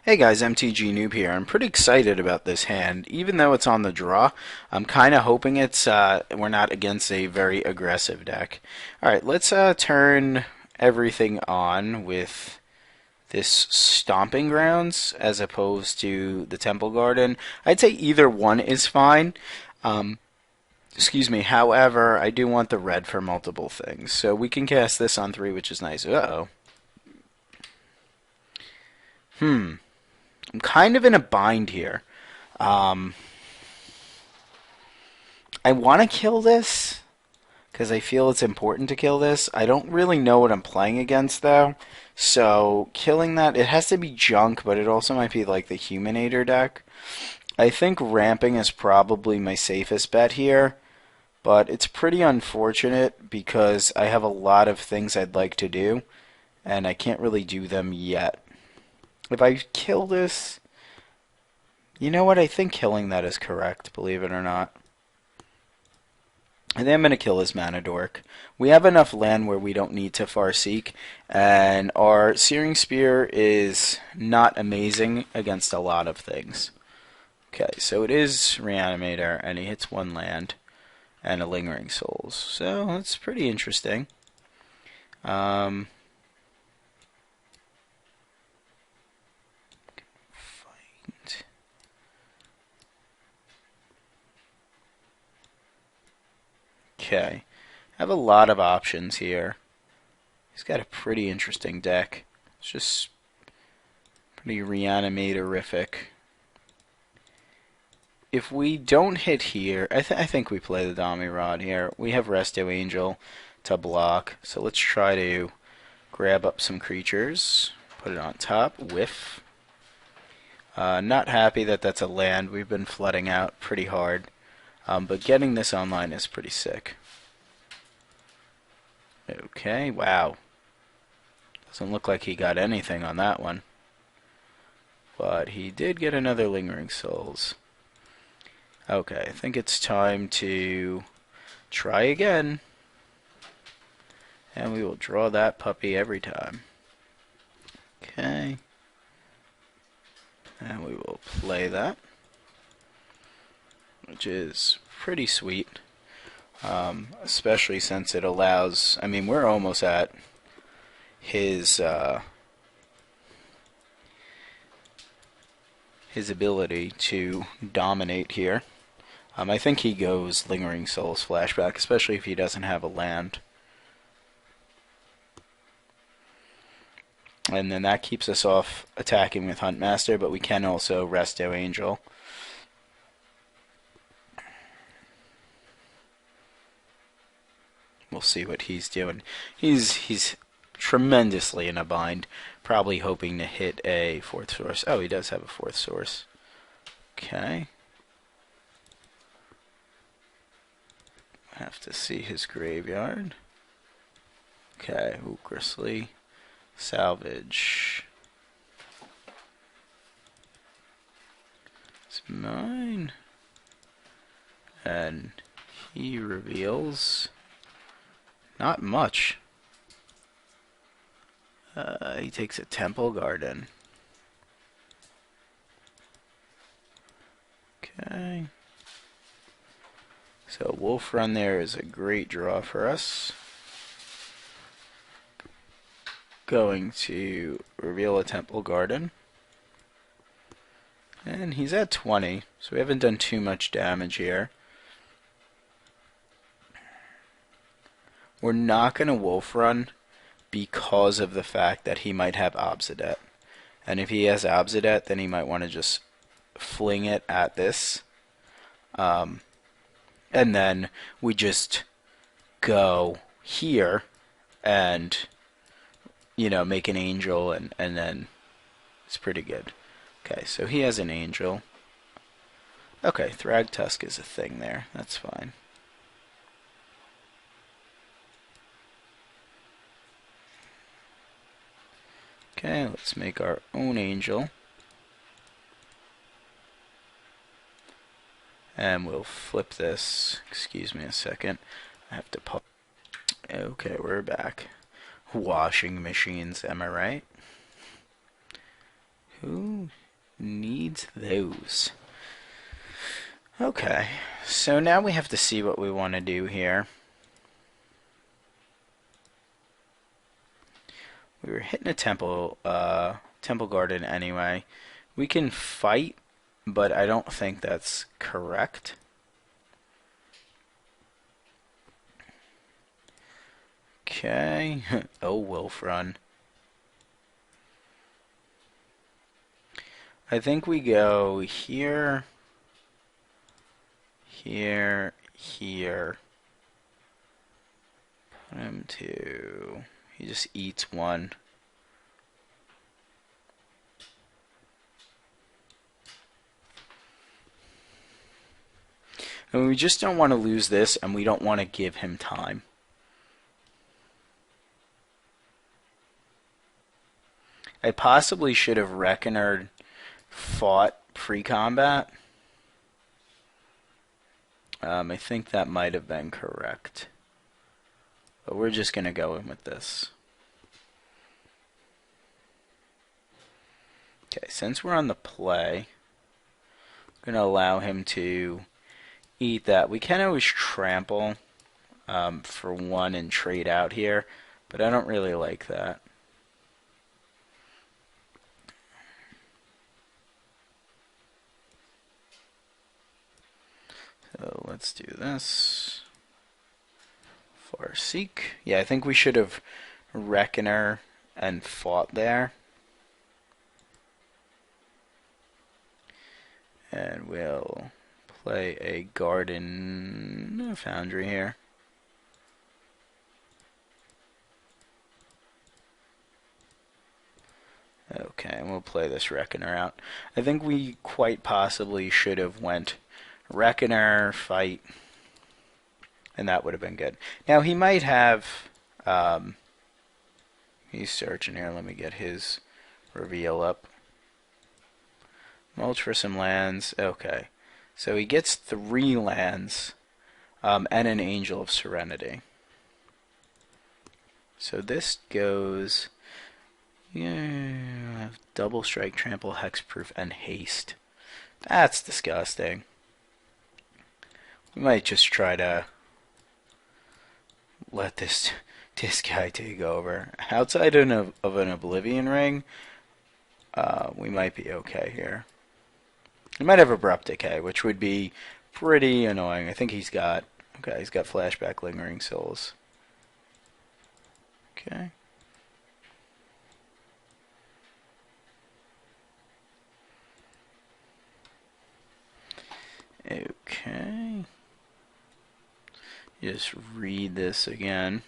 Hey guys, MTG Noob here. I'm pretty excited about this hand. Even though it's on the draw, I'm kind of hoping we're not against a very aggressive deck. Alright, let's turn everything on with this Stomping Grounds as opposed to the Temple Garden. I'd say either one is fine. Um, excuse me, however, I do want the red for multiple things. So we can cast this on 3, which is nice. Uh-oh. I'm kind of in a bind here. Um, I want to kill this because I feel it's important to kill this. I don't really know what I'm playing against though. So killing that, it has to be junk, but it also might be like the Huminator deck. I think ramping is probably my safest bet here, but it's pretty unfortunate because I have a lot of things I'd like to do, and I can't really do them yet. If I kill this, you know what? I think killing that is correct, believe it or not. I think I'm going to kill his Mana Dork. We have enough land where we don't need to Farseek, and our Searing Spear is not amazing against a lot of things. Okay, so it is Reanimator, and he hits one land and a Lingering Souls. So that's pretty interesting. Find. Okay, I have a lot of options here. He's got a pretty interesting deck. It's just pretty Reanimatorific. If we don't hit here, I think we play the Dami Rod here. We have Resto Angel to block, so let's try to grab up some creatures, put it on top, whiff. Not happy that that's a land. We've been flooding out pretty hard, but getting this online is pretty sick. Okay, wow. Doesn't look like he got anything on that one. But he did get another Lingering Souls. Okay, I think it's time to try again. And we will draw that puppy every time. Okay. And we will play that, which is pretty sweet. Especially since it allows, I mean, we're almost at his ability to dominate here. I think he goes Lingering Souls flashback, especially if he doesn't have a land. And then that keeps us off attacking with Huntmaster, but we can also Resto Angel. We'll see what he's doing. He's tremendously in a bind, probably hoping to hit a fourth source. Oh, he does have a fourth source. Okay. Have to see his graveyard. Okay, ooh, Gristly. Salvage. It's mine. And he reveals not much. He takes a Temple Garden. Okay. So Wolf Run there is a great draw for us. Going to reveal a Temple Garden. And he's at 20, so we haven't done too much damage here. We're not going to Wolf Run because of the fact that he might have Obsidet. And if he has Obsidet, then he might want to just fling it at this. And then we just go here and, you know, make an angel, and then it's pretty good. Okay, so he has an angel. Okay, Thragtusk is a thing there. That's fine. Okay, let's make our own angel. And we'll flip this. Excuse me a second. I have to pop. Okay, we're back. Washing machines, am I right? Who needs those? Okay, so now we have to see what we want to do here. We were hitting a temple garden anyway. We can fight, but I don't think that's correct. Okay. Oh, Wolf Run. I think we go here, here, here. Put him to... He just eats one. And we just don't want to lose this, and we don't want to give him time. I possibly should have Reckoner fought pre-combat. I think that might have been correct. But we're just going to go in with this. Okay, since we're on the play, I'm going to allow him to eat that. We can always trample for one and trade out here, but I don't really like that. So let's do this. Farseek. Yeah, I think we should have Reckoner and fought there. And we'll play a Garden Foundry here. Okay, and we'll play this Reckoner out. I think we quite possibly should have went Reckoner, fight, and that would have been good. Now, he might have... he's searching here. Let me get his reveal up. Mulch for some lands. Okay. So he gets 3 lands and an Angel of Serenity. So this goes... Yeah, double strike, trample, hexproof, and haste. That's disgusting. We might just try to let this guy take over. Outside of an Oblivion Ring, we might be okay here. He might have Abrupt Decay, which would be pretty annoying. I think he's got... Okay, he's got Flashback, Lingering Souls. Okay. Okay. Just read this again.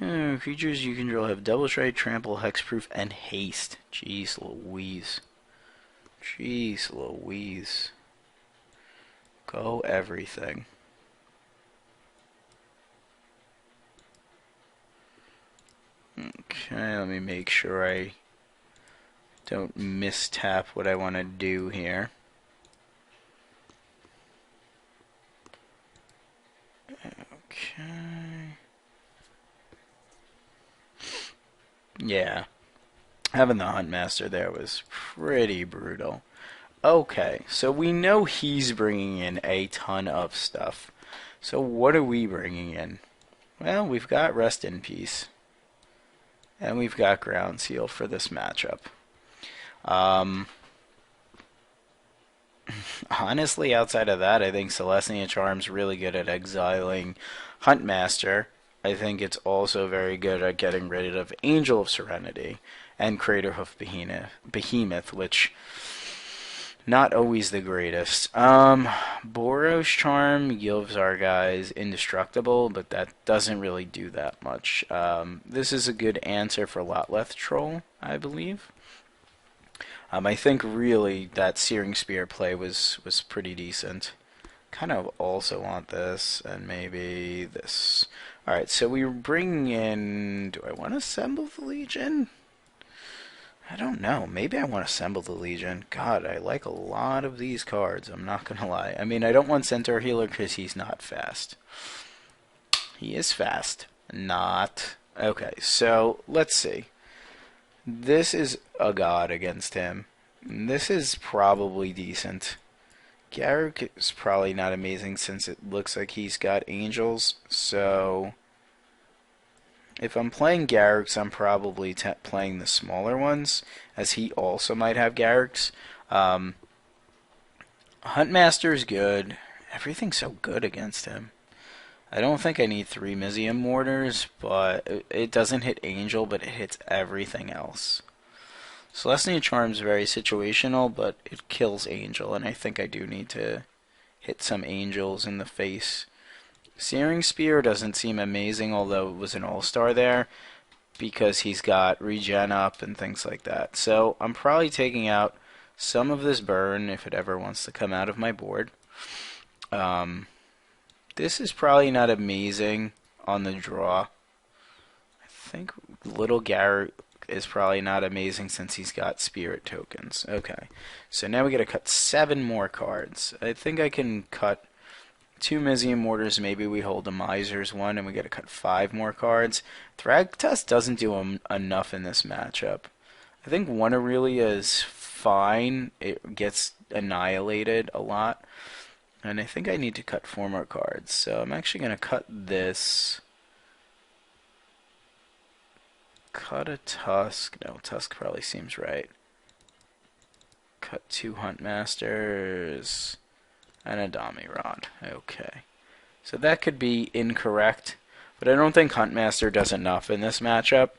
Creatures you control have double strike, trample, hexproof, and haste. Jeez Louise. Jeez Louise. Go everything. Okay, let me make sure I don't mistap what I want to do here. Okay. Yeah. Having the Huntmaster there was pretty brutal. Okay, so we know he's bringing in a ton of stuff. So what are we bringing in? Well, we've got Rest in Peace. And we've got Ground Seal for this matchup. Honestly, outside of that, I think Celestia Charm's really good at exiling Huntmaster. I think it's also very good at getting rid of Angel of Serenity and Craterhoof Behemoth, which not always the greatest. Boros Charm gives our guys indestructible, but that doesn't really do that much. This is a good answer for Lotleth Troll, I believe. I think really that Searing Spear play was pretty decent. Kind of also want this and maybe this. Alright, so we're bringing in... Do I want to assemble the Legion? I don't know. Maybe I want to assemble the Legion. God, I like a lot of these cards. I'm not going to lie. I mean, I don't want Centaur Healer because he's not fast. He is fast. Not. Okay, so let's see. This is a god against him. This is probably decent. Garruk is probably not amazing since it looks like he's got angels. So if I'm playing Garruks, I'm probably playing the smaller ones, as he also might have Garruks. Um, Huntmaster's good. Everything's so good against him. I don't think I need 3 Mizium Mortars, but it doesn't hit Angel, but it hits everything else. Celestia Charm's very situational, but it kills Angel, and I think I do need to hit some Angels in the face. Searing Spear doesn't seem amazing, although it was an all-star there, because he's got regen up and things like that. So I'm probably taking out some of this burn if it ever wants to come out of my board. This is probably not amazing on the draw. I think Little Garrett is probably not amazing since he's got spirit tokens. Okay, so now we gotta cut 7 more cards. I think I can cut 2 Mizium Mortars, maybe we hold a Miser's one, and we gotta cut 5 more cards. Thragtusk doesn't do enough in this matchup. I think one Aurelia is fine. It gets annihilated a lot. And I think I need to cut 4 more cards. So I'm actually going to cut this. Cut a Tusk. No, Tusk probably seems right. Cut 2 Huntmasters. And a Damirod. Okay. So that could be incorrect. But I don't think Huntmaster does enough in this matchup.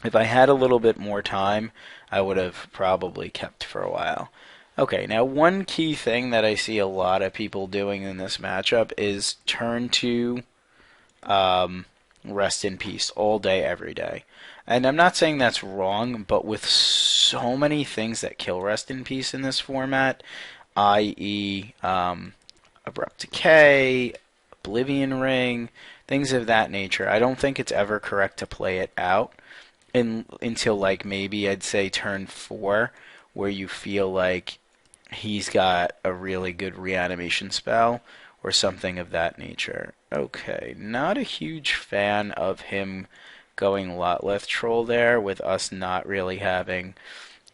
If I had a little bit more time, I would have probably kept for a while. Okay, now one key thing that I see a lot of people doing in this matchup is turn 2 Rest in Peace all day, every day. And I'm not saying that's wrong, but with so many things that kill Rest in Peace in this format, i.e. Abrupt Decay, Oblivion Ring, things of that nature, I don't think it's ever correct to play it out until like maybe I'd say turn 4, where you feel like he's got a really good reanimation spell or something of that nature. Okay, not a huge fan of him going Lotleth Troll there with us not really having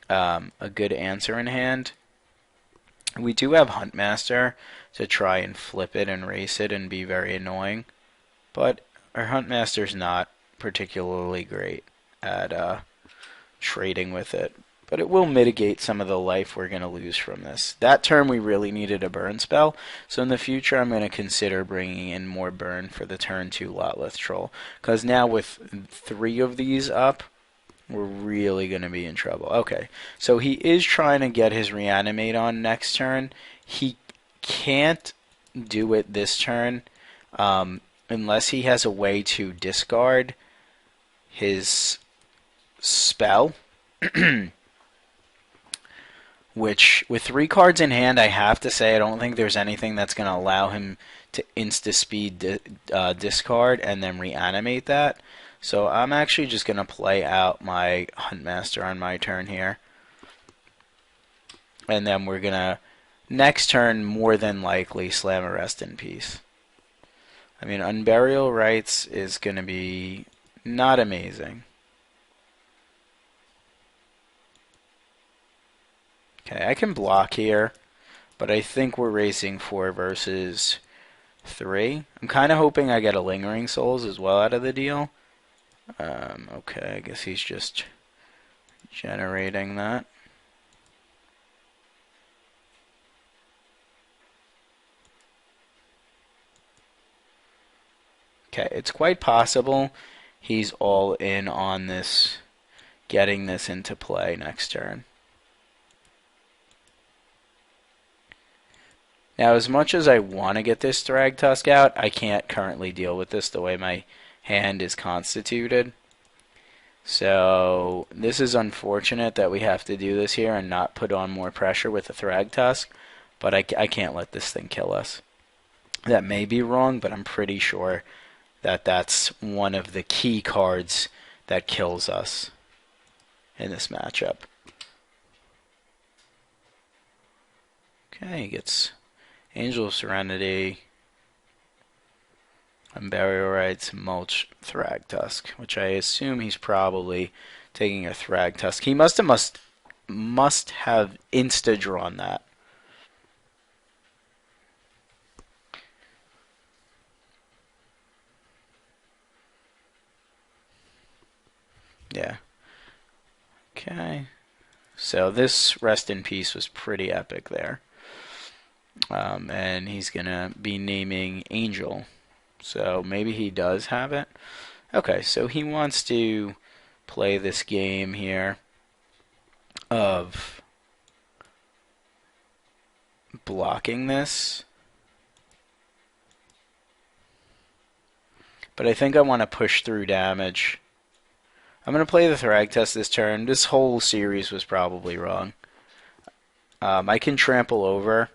a good answer in hand. We do have Huntmaster to try and flip it and race it and be very annoying, but our Huntmaster's not particularly great at trading with it. But it will mitigate some of the life we're going to lose from this. That turn we really needed a burn spell, so in the future I'm going to consider bringing in more burn for the turn 2 Lotleth Troll. Because now with 3 of these up, we're really going to be in trouble. Okay, so he is trying to get his Reanimate on next turn. He can't do it this turn unless he has a way to discard his spell. Which, with 3 cards in hand, I have to say I don't think there's anything that's going to allow him to insta-speed discard and then reanimate that. So I'm actually just going to play out my Huntmaster on my turn here. And then we're going to, next turn, more than likely, slam a Rest in Peace. I mean, Unburial Rites is going to be not amazing. Okay, I can block here, but I think we're racing 4 versus 3. I'm kind of hoping I get a Lingering Souls as well out of the deal. Okay, I guess he's just generating that. Okay, it's quite possible he's all in on this, getting this into play next turn. Now, as much as I want to get this Thragtusk out, I can't currently deal with this the way my hand is constituted. So, this is unfortunate that we have to do this here and not put on more pressure with the Thragtusk, but I can't let this thing kill us. That may be wrong, but I'm pretty sure that that's one of the key cards that kills us in this matchup. Okay, he gets Angel of Serenity, Unburial Rites, Mulch, Thragtusk, which I assume he's probably taking a Thragtusk. He must have insta drawn that. Yeah. Okay. So this rest in peace was pretty epic there. And he's gonna be naming Angel. So maybe he does have it. Okay, so he wants to play this game here of blocking this. But I think I want to push through damage. I'm going to play the Thragtusk this turn. This whole series was probably wrong. I can trample over,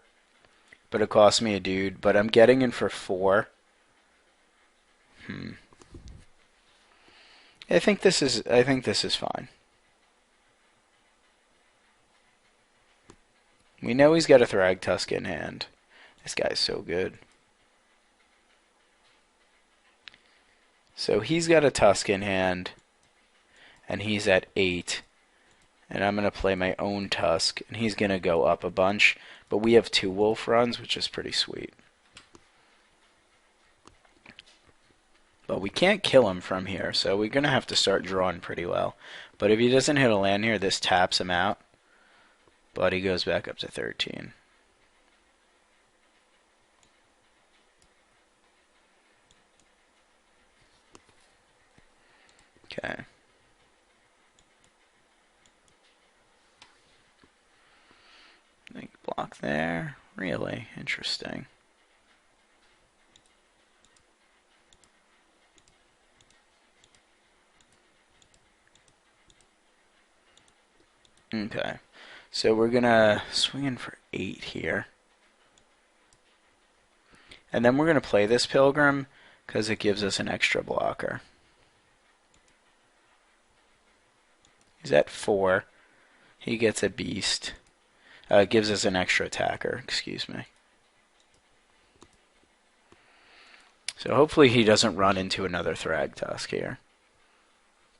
but it costs me a dude. But I'm getting in for 4. I think this is fine. We know he's got a Thragtusk in hand. This guy's so good. So he's got a Tusk in hand, and he's at 8. And I'm going to play my own Tusk, and he's going to go up a bunch. But we have 2 Wolf runs, which is pretty sweet. But we can't kill him from here, so we're going to have to start drawing pretty well. But if he doesn't hit a land here, this taps him out. But he goes back up to 13. Okay. Block there. Really interesting. Okay. So we're gonna swing in for 8 here. And then we're gonna play this Pilgrim because it gives us an extra blocker. He's at 4. He gets a beast. Gives us an extra attacker, excuse me. So hopefully he doesn't run into another Thragtusk here.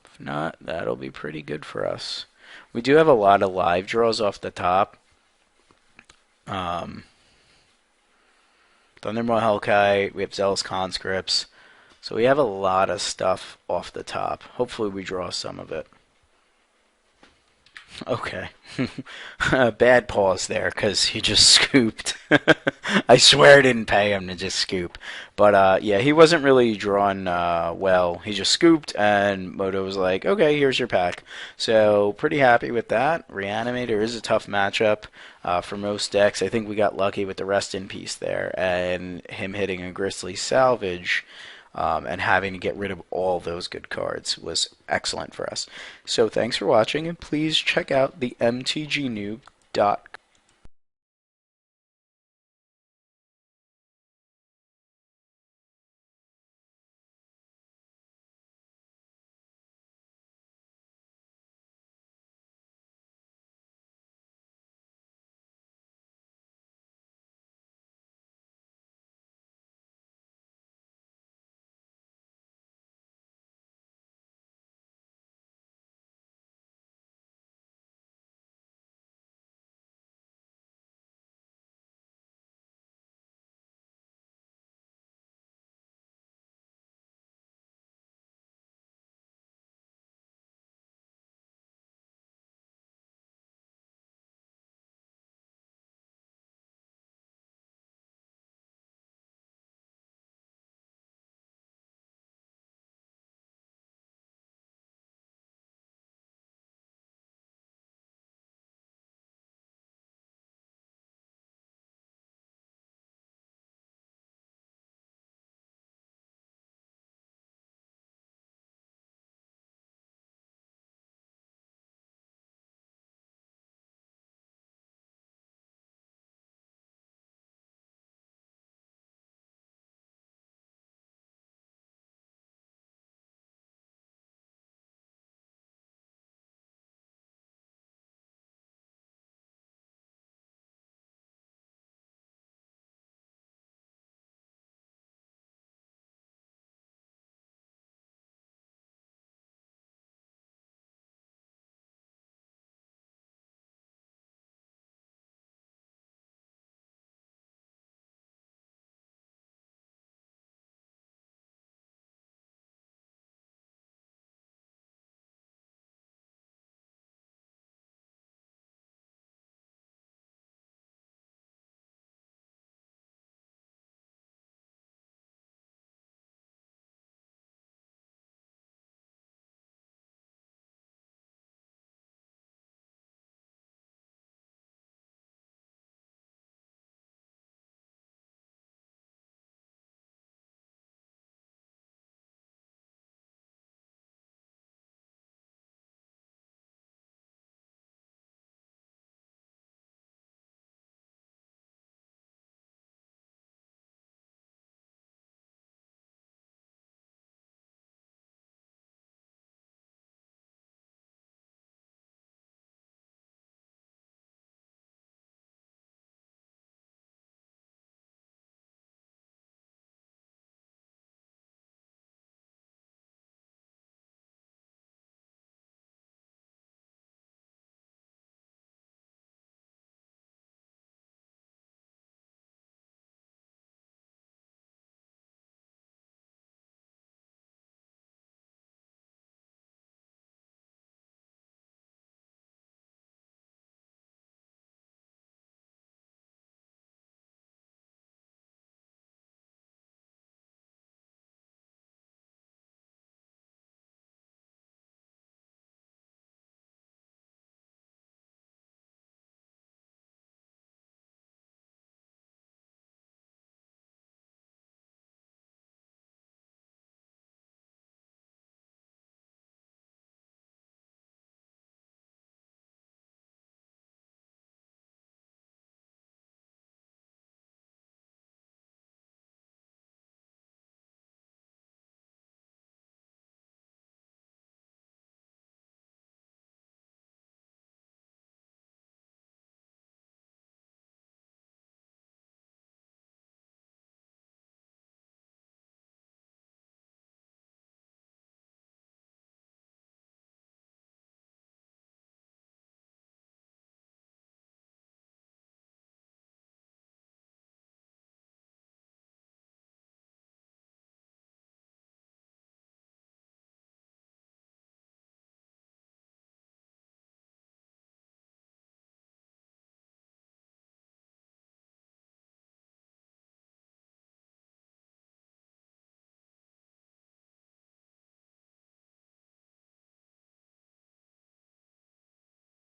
If not, that'll be pretty good for us. We do have a lot of live draws off the top. Thundermaw Hellkite, we have Zealous Conscripts. So we have a lot of stuff off the top. Hopefully we draw some of it. Okay. Bad pause there because he just scooped. I swear I didn't pay him to just scoop. But yeah, he wasn't really drawn well. He just scooped, and Moto was like, okay, here's your pack. So pretty happy with that. Reanimator is a tough matchup for most decks. I think we got lucky with the Rest in Peace there, and him hitting a Grisly Salvage. And having to get rid of all those good cards was excellent for us. So thanks for watching, and please check out the mtgnoob.com